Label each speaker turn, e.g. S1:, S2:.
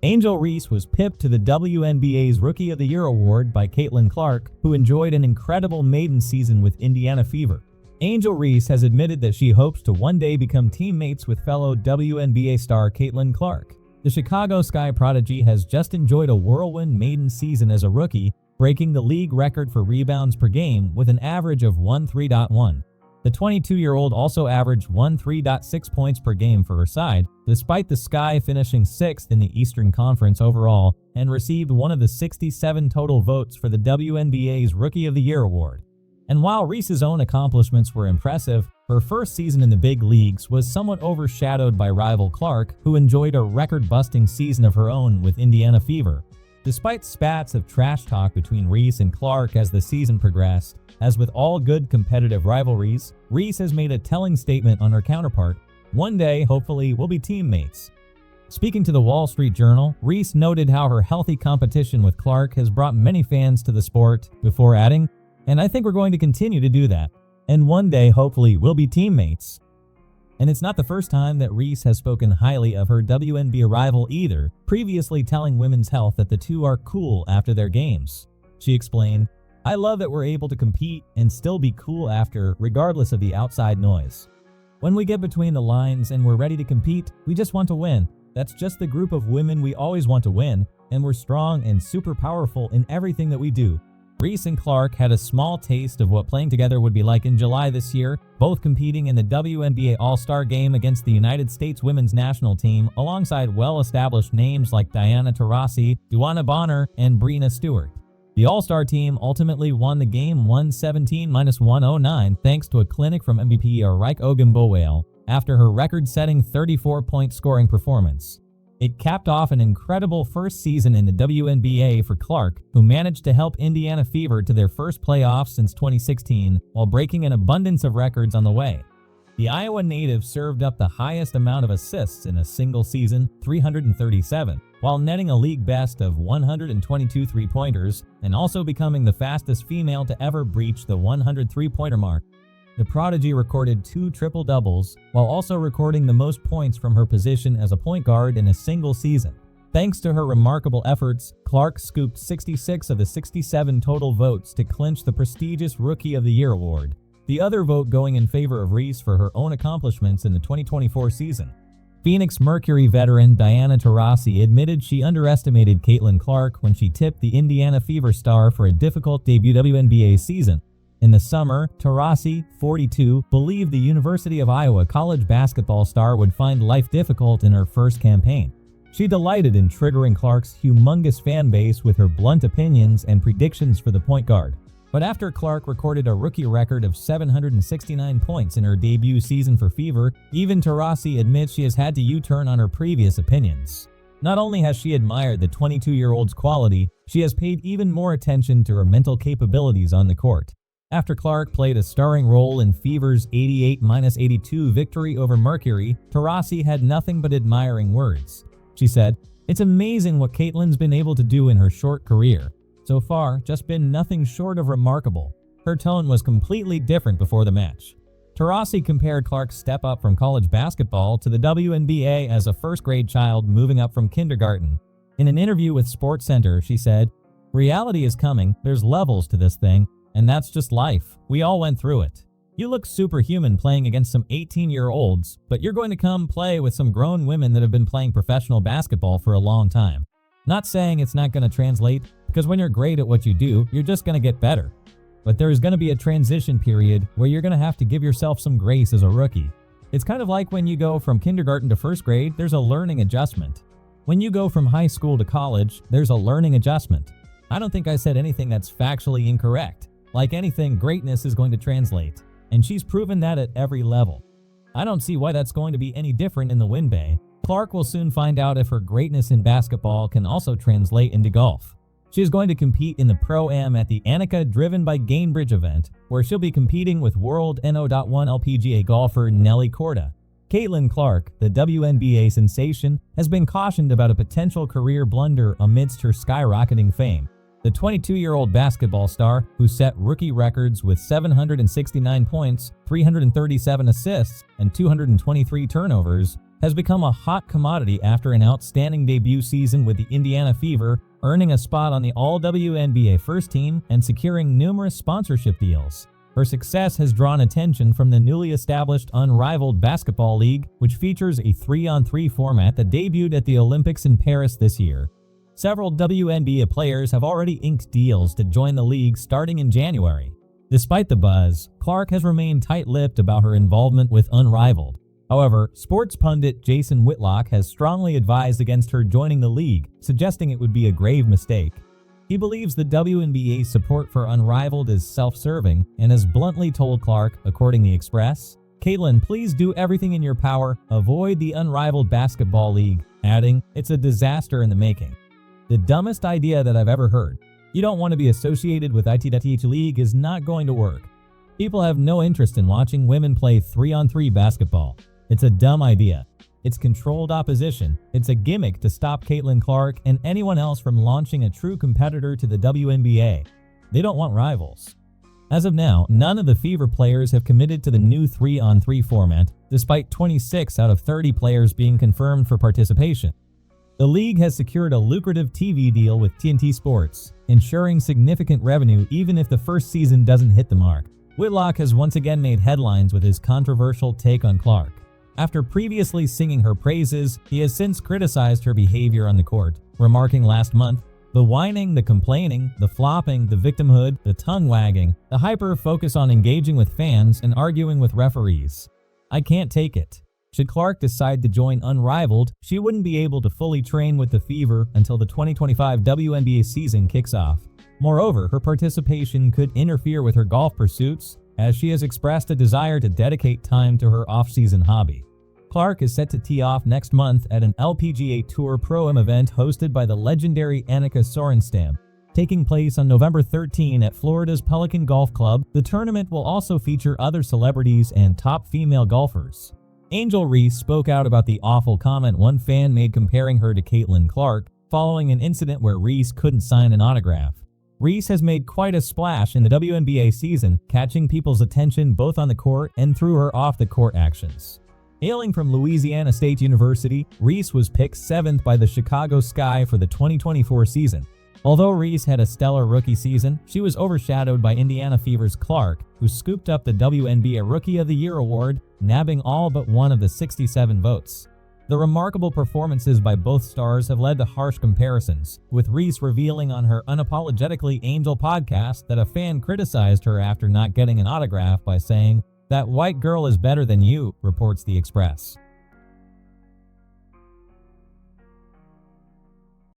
S1: Angel Reese was pipped to the WNBA's Rookie of the Year award by Caitlin Clark, who enjoyed an incredible maiden season with Indiana Fever. Angel Reese has admitted that she hopes to one day become teammates with fellow WNBA star Caitlin Clark. The Chicago Sky prodigy has just enjoyed a whirlwind maiden season as a rookie, breaking the league record for rebounds per game with an average of 13.1. The 22-year-old also averaged 13.6 points per game for her side, despite the Sky finishing 6th in the Eastern Conference overall and received one of the 67 total votes for the WNBA's Rookie of the Year award. And while Reese's own accomplishments were impressive, her first season in the big leagues was somewhat overshadowed by rival Clark, who enjoyed a record-busting season of her own with Indiana Fever. Despite spats of trash talk between Reese and Clark as the season progressed, as with all good competitive rivalries, Reese has made a telling statement on her counterpart: "One day, hopefully, we'll be teammates." Speaking to the Wall Street Journal, Reese noted how her healthy competition with Clark has brought many fans to the sport, before adding, "And I think we're going to continue to do that. And one day, hopefully, we'll be teammates." And it's not the first time that Reese has spoken highly of her WNBA rival either, previously telling Women's Health that the two are cool after their games. She explained, "I love that we're able to compete and still be cool after, regardless of the outside noise. When we get between the lines and we're ready to compete, we just want to win. That's just the group of women we always want to win, and we're strong and super powerful in everything that we do." Reese and Clark had a small taste of what playing together would be like in July this year, both competing in the WNBA All-Star Game against the United States Women's National Team alongside well-established names like Diana Taurasi, wnba, and Breanna Stewart. The All-Star team ultimately won the game 117-109 thanks to a clinic from MVP Rick Ogunbowale after her record-setting 34-point scoring performance. It capped off an incredible first season in the WNBA for Clark, who managed to help Indiana Fever to their first playoffs since 2016 while breaking an abundance of records on the way. The Iowa native served up the highest amount of assists in a single season, 337, while netting a league best of 122 three-pointers and also becoming the fastest female to ever breach the 100 three-pointer mark. The prodigy recorded 2 triple-doubles, while also recording the most points from her position as a point guard in a single season. Thanks to her remarkable efforts, Clark scooped 66 of the 67 total votes to clinch the prestigious Rookie of the Year award, the other vote going in favor of Reese for her own accomplishments in the 2024 season. Phoenix Mercury veteran Diana Taurasi admitted she underestimated Caitlin Clark when she tipped the Indiana Fever star for a difficult debut WNBA season. In the summer, Taurasi, 42, believed the University of Iowa college basketball star would find life difficult in her first campaign. She delighted in triggering Clark's humongous fan base with her blunt opinions and predictions for the point guard. But after Clark recorded a rookie record of 769 points in her debut season for Fever, even Taurasi admits she has had to U-turn on her previous opinions. Not only has she admired the 22-year-old's quality, she has paid even more attention to her mental capabilities on the court. After Clark played a starring role in Fever's 88-82 victory over Mercury, Taurasi had nothing but admiring words. She said, "It's amazing what Caitlin's been able to do in her short career. So far, just been nothing short of remarkable." Her tone was completely different before the match. Taurasi compared Clark's step up from college basketball to the WNBA as a first-grade child moving up from kindergarten. In an interview with SportsCenter, she said, "Reality is coming, there's levels to this thing. And that's just life. We all went through it. You look superhuman playing against some 18-year-olds, but you're going to come play with some grown women that have been playing professional basketball for a long time. Not saying it's not going to translate, because when you're great at what you do, you're just going to get better. But there's going to be a transition period where you're going to have to give yourself some grace as a rookie. It's kind of like when you go from kindergarten to first grade, there's a learning adjustment. When you go from high school to college, there's a learning adjustment. I don't think I said anything that's factually incorrect. Like anything, greatness is going to translate, and she's proven that at every level. I don't see why that's going to be any different in the wnba. Clark will soon find out if her greatness in basketball can also translate into golf. She is going to compete in the Pro-Am at the Annika Driven by Gainbridge event, where she'll be competing with World NO.1 LPGA golfer Nelly Korda. Caitlin Clark, the WNBA sensation, has been cautioned about a potential career blunder amidst her skyrocketing fame. The 22-year-old basketball star, who set rookie records with 769 points, 337 assists, and 223 turnovers, has become a hot commodity after an outstanding debut season with the Indiana Fever, earning a spot on the All-WNBA first team and securing numerous sponsorship deals. Her success has drawn attention from the newly established Unrivaled Basketball League, which features a 3-on-3 format that debuted at the Olympics in Paris this year. Several WNBA players have already inked deals to join the league starting in January. Despite the buzz, Clark has remained tight-lipped about her involvement with Unrivaled. However, sports pundit Jason Whitlock has strongly advised against her joining the league, suggesting it would be a grave mistake. He believes the WNBA's support for Unrivaled is self-serving and has bluntly told Clark, according to the Express, "Caitlin, please do everything in your power, avoid the Unrivaled Basketball League," adding, "It's a disaster in the making. The dumbest idea that I've ever heard. You don't want to be associated with ITWH League is not going to work. People have no interest in watching women play 3-on-3 basketball. It's a dumb idea. It's controlled opposition. It's a gimmick to stop Caitlin Clark and anyone else from launching a true competitor to the WNBA. They don't want rivals." As of now, none of the Fever players have committed to the new 3-on-3 format, despite 26 out of 30 players being confirmed for participation. The league has secured a lucrative TV deal with TNT Sports, ensuring significant revenue even if the first season doesn't hit the mark. Whitlock has once again made headlines with his controversial take on Clark. After previously singing her praises, he has since criticized her behavior on the court, remarking last month, "The whining, the complaining, the flopping, the victimhood, the tongue-wagging, the hyper-focus on engaging with fans and arguing with referees. I can't take it." Should Clark decide to join Unrivaled, she wouldn't be able to fully train with the Fever until the 2025 WNBA season kicks off. Moreover, her participation could interfere with her golf pursuits, as she has expressed a desire to dedicate time to her off-season hobby. Clark is set to tee off next month at an LPGA Tour Pro-Am event hosted by the legendary Annika Sorenstam. Taking place on November 13 at Florida's Pelican Golf Club, the tournament will also feature other celebrities and top female golfers. Angel Reese spoke out about the awful comment one fan made comparing her to Caitlin Clark, following an incident where Reese couldn't sign an autograph. Reese has made quite a splash in the WNBA season, catching people's attention both on the court and through her off-the-court actions. Hailing from Louisiana State University, Reese was picked 7th by the Chicago Sky for the 2024 season. Although Reese had a stellar rookie season, she was overshadowed by Indiana Fever's Clark, who scooped up the WNBA Rookie of the Year award, nabbing all but one of the 67 votes. The remarkable performances by both stars have led to harsh comparisons, with Reese revealing on her Unapologetically Angel podcast that a fan criticized her after not getting an autograph by saying, "That white girl is better than you," reports the Express.